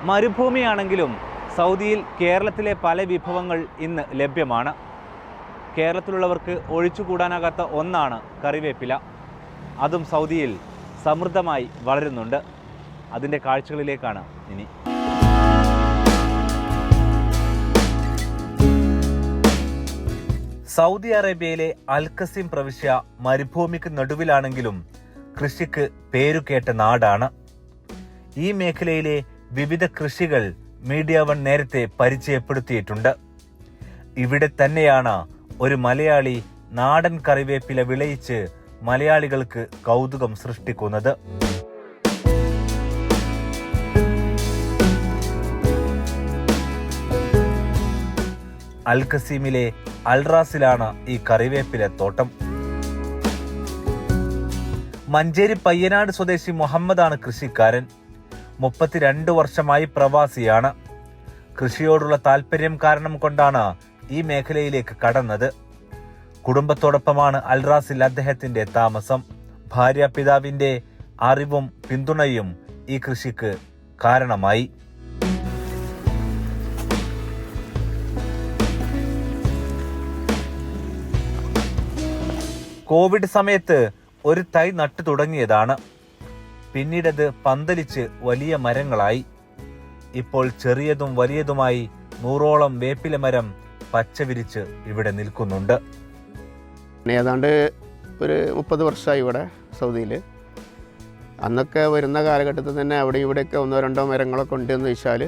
മരുഭൂമിയാണെങ്കിലും സൗദിയിൽ കേരളത്തിലെ പല വിഭവങ്ങൾ ഇന്ന് ലഭ്യമാണ്. കേരളത്തിലുള്ളവർക്ക് ഒഴിച്ചുകൂടാനാകാത്ത ഒന്നാണ് കറിവേപ്പില. അതും സൗദിയിൽ സമൃദ്ധമായി വളരുന്നുണ്ട്. അതിൻ്റെ കാഴ്ചകളിലേക്കാണ് ഇനി. സൗദി അറേബ്യയിലെ അൽഖസീം പ്രവിശ്യ മരുഭൂമിക്ക് നടുവിലാണെങ്കിലും കൃഷിക്ക് പേരുകേട്ട നാടാണ്. ഈ മേഖലയിലെ വിവിധ കൃഷികൾ മീഡിയ വൺ നേരത്തെ പരിചയപ്പെടുത്തിയിട്ടുണ്ട്. ഇവിടെ തന്നെയാണ് ഒരു മലയാളി നാടൻ കറിവേപ്പില വിളയിച്ച് മലയാളികൾക്ക് കൗതുകം സൃഷ്ടിക്കുന്നത്. അൽഖസീമിലെ അൽറാസിലാണ് ഈ കറിവേപ്പില തോട്ടം. മഞ്ചേരി പയ്യനാട് സ്വദേശി മുഹമ്മദാണ് കൃഷിക്കാരൻ. 32 വർഷമായി പ്രവാസിയാണ്. കൃഷിയോടുള്ള താല്പര്യം കാരണം കൊണ്ടാണ് ഈ മേഖലയിലേക്ക് കടന്നത്. കുടുംബത്തോടൊപ്പമാണ് അൽറാസിൽ അദ്ദേഹത്തിന്റെ താമസം. ഭാര്യ പിതാവിന്റെ അറിവും പിന്തുണയും ഈ കൃഷിക്ക് കാരണമായി. കോവിഡ് സമയത്ത് ഒരു തൈ നട്ടു തുടങ്ങിയതാണ്. പിന്നീടത് പന്തലിച്ച് വലിയ മരങ്ങളായി. ഇപ്പോൾ ചെറിയതും വലിയതുമായി 100ഓളം വേപ്പില മരം പച്ചവിരിച്ച് ഇവിടെ നിൽക്കുന്നുണ്ട്. ഏതാണ്ട് ഒരു 30 വർഷമായി ഇവിടെ സൗദിയിൽ. അന്നൊക്കെ വരുന്ന കാലഘട്ടത്തിൽ തന്നെ അവിടെ ഇവിടെയൊക്കെ 1-2 മരങ്ങളൊക്കെ ഉണ്ടെന്ന് വെച്ചാൽ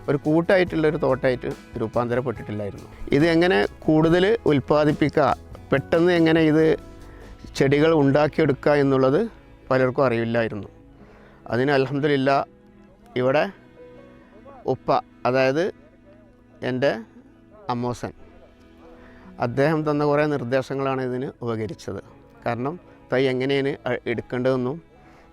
ഒരു കൂട്ടായിട്ടുള്ളൊരു തോട്ടമായിട്ട് രൂപാന്തരപ്പെട്ടിട്ടില്ലായിരുന്നു. ഇത് എങ്ങനെ കൂടുതൽ ഉൽപ്പാദിപ്പിക്കുക, പെട്ടെന്ന് എങ്ങനെ ഇത് ചെടികൾ ഉണ്ടാക്കിയെടുക്കുക എന്നുള്ളത് പലർക്കും അറിയില്ലായിരുന്നു. അതിന് അൽഹംദുലില്ലാ ഇവിടെ ഉപ്പ, അതായത് എൻ്റെ അമ്മോസൻ, അദ്ദേഹം തന്ന കുറേ നിർദ്ദേശങ്ങളാണ് ഇതിന് ഉപകരിച്ചത്. കാരണം തൈ എങ്ങനെയാണ് എടുക്കേണ്ടതെന്നും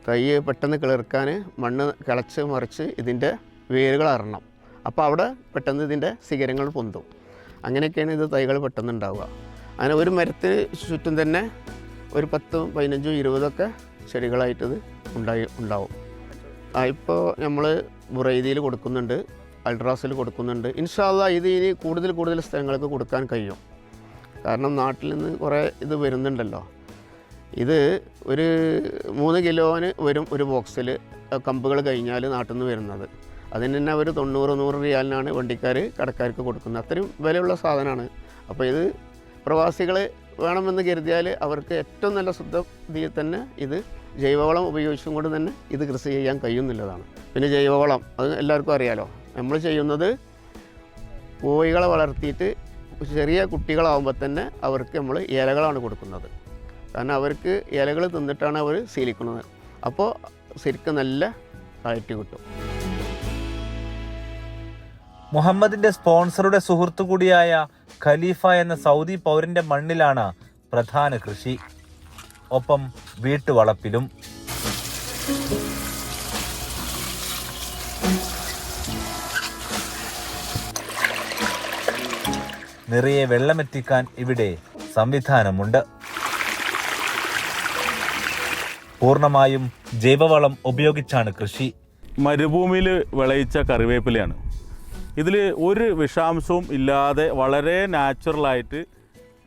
തൈ പെട്ടെന്ന് കിളിർക്കാൻ മണ്ണ് കിളച്ച് മറിച്ച് ഇതിൻ്റെ വേരുകൾ ഇറങ്ങണം. അപ്പോൾ അവിടെ പെട്ടെന്ന് ഇതിൻ്റെ ശിഖരങ്ങൾ പൊന്തും. അങ്ങനെയൊക്കെയാണ് ഇത് തൈകൾ പെട്ടെന്ന് ഉണ്ടാവുക. അങ്ങനെ ഒരു മരത്തിന് ചുറ്റും തന്നെ ഒരു 10, 15, 20 ചെടികളായിട്ടത് ഉണ്ടാവും. ഇപ്പോൾ നമ്മൾ ബുറൈദിയിൽ കൊടുക്കുന്നുണ്ട്, അൽറാസിൽ കൊടുക്കുന്നുണ്ട്. ഇൻഷാ അല്ലാഹ് ഇത് ഇനി കൂടുതൽ സ്ഥലങ്ങൾക്ക് കൊടുക്കാൻ കഴിയും. കാരണം നാട്ടിൽ നിന്ന് കുറേ ഇത് വരുന്നുണ്ടല്ലോ. ഇത് ഒരു 3 കിലോന് വരും ഒരു ബോക്സിൽ കമ്പുകൾ കഴിഞ്ഞാൽ നാട്ടിൽ നിന്ന് വരുന്നത്. അതിന് തന്നെ ഒരു 90-100 റിയാലിനാണ് വണ്ടിക്കാർ കടക്കാർക്ക് കൊടുക്കുന്നത്. അത്രയും വിലയുള്ള സാധനമാണ്. അപ്പോൾ ഇത് പ്രവാസികൾ വേണമെന്ന് കരുതിയാൽ അവർക്ക് ഏറ്റവും നല്ല ശുദ്ധതയിൽ തന്നെ ഇത് ജൈവവളം ഉപയോഗിച്ചും കൊണ്ട് തന്നെ ഇത് കൃഷി ചെയ്യാൻ കഴിയുന്നില്ലതാണ്. പിന്നെ ജൈവവളം അത് എല്ലാവർക്കും അറിയാലോ. നമ്മൾ ചെയ്യുന്നത് കോഴികളെ വളർത്തിയിട്ട് ചെറിയ കുട്ടികളാവുമ്പോൾ തന്നെ അവർക്ക് നമ്മൾ ഇലകളാണ് കൊടുക്കുന്നത്. കാരണം അവർക്ക് ഇലകൾ തിന്നിട്ടാണ് അവർ ശീലിക്കുന്നത്. അപ്പോൾ ശരിക്കും നല്ല ക്വാളിറ്റി കിട്ടും. മുഹമ്മദിന്റെ സ്പോൺസറുടെ സുഹൃത്തു കൂടിയായ ഖലീഫ എന്ന സൗദി പൗരന്റെ മണ്ണിലാണ് പ്രധാന കൃഷി. ഒപ്പം വീട്ടുവളപ്പിലും. നിറയെ വെള്ളമെത്തിക്കാൻ ഇവിടെ സംവിധാനമുണ്ട്. പൂർണ്ണമായും ജൈവവളം ഉപയോഗിച്ചാണ് കൃഷി. മരുഭൂമിയിൽ വിളയിച്ച കറിവേപ്പിലയാണ്. ഇതിൽ ഒരു വിഷാംശവും ഇല്ലാതെ വളരെ നാച്ചുറലായിട്ട്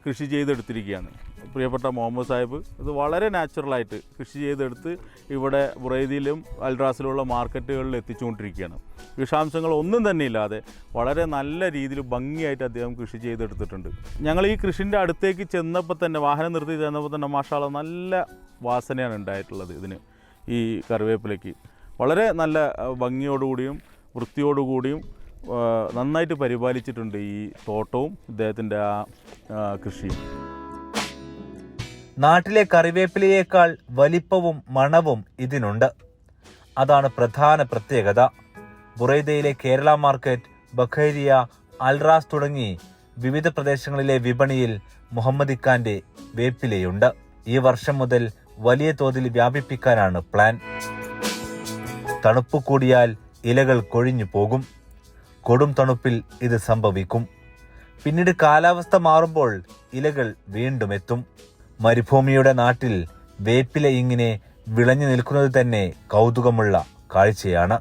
കൃഷി ചെയ്തെടുത്തിരിക്കുകയാണ്. പ്രിയപ്പെട്ട മുഹമ്മദ് സാഹിബ് ഇത് വളരെ നാച്ചുറലായിട്ട് കൃഷി ചെയ്തെടുത്ത് ഇവിടെ ബുറൈദിയിലും അൽറാസിലുള്ള മാർക്കറ്റുകളിൽ എത്തിച്ചുകൊണ്ടിരിക്കുകയാണ്. വിഷാംശങ്ങൾ ഒന്നും തന്നെ ഇല്ലാതെ വളരെ നല്ല രീതിയിൽ ഭംഗിയായിട്ട് അദ്ദേഹം കൃഷി ചെയ്തെടുത്തിട്ടുണ്ട്. ഞങ്ങൾ ഈ കൃഷിൻ്റെ അടുത്തേക്ക് ചെന്നപ്പോൾ തന്നെ, വാഹനം നിർത്തി ചെന്നപ്പോൾ തന്നെ മാഷാ അല്ലാഹ് നല്ല വാസനയാണ് ഉണ്ടായിട്ടുള്ളത്. ഇതിന് ഈ കറിവേപ്പിലയ്ക്ക് വളരെ നല്ല ഭംഗിയോടുകൂടിയും വൃത്തിയോടുകൂടിയും നന്നായിട്ട് പരിപാലിച്ചിട്ടുണ്ട് ഈ തോട്ടവും ഇദ്ദേഹത്തിൻ്റെ ആ കൃഷിയും. നാട്ടിലെ കറിവേപ്പിലയേക്കാൾ വലിപ്പവും മണവും ഇതിനുണ്ട്. അതാണ് പ്രധാന പ്രത്യേകത. ബുറൈദയിലെ കേരള മാർക്കറ്റ്, ബഖൈരിയ, അൽറാസ് തുടങ്ങി വിവിധ പ്രദേശങ്ങളിലെ വിപണിയിൽ മുഹമ്മദിക്കാന്റെ വേപ്പിലയുണ്ട്. ഈ വർഷം മുതൽ വലിയ തോതിൽ വ്യാപിപ്പിക്കാനാണ് പ്ലാൻ. തണുപ്പ് കൂടിയാൽ ഇലകൾ കൊഴിഞ്ഞു പോകും. കൊടും തണുപ്പിൽ ഇത് സംഭവിക്കും. പിന്നീട് കാലാവസ്ഥ മാറുമ്പോൾ ഇലകൾ വീണ്ടും എത്തും. മരുഭൂമിയുടെ നാട്ടിൽ വേപ്പില ഇങ്ങനെ വിളഞ്ഞു നിൽക്കുന്നത് തന്നെ കൗതുകമുള്ള കാഴ്ചയാണ്.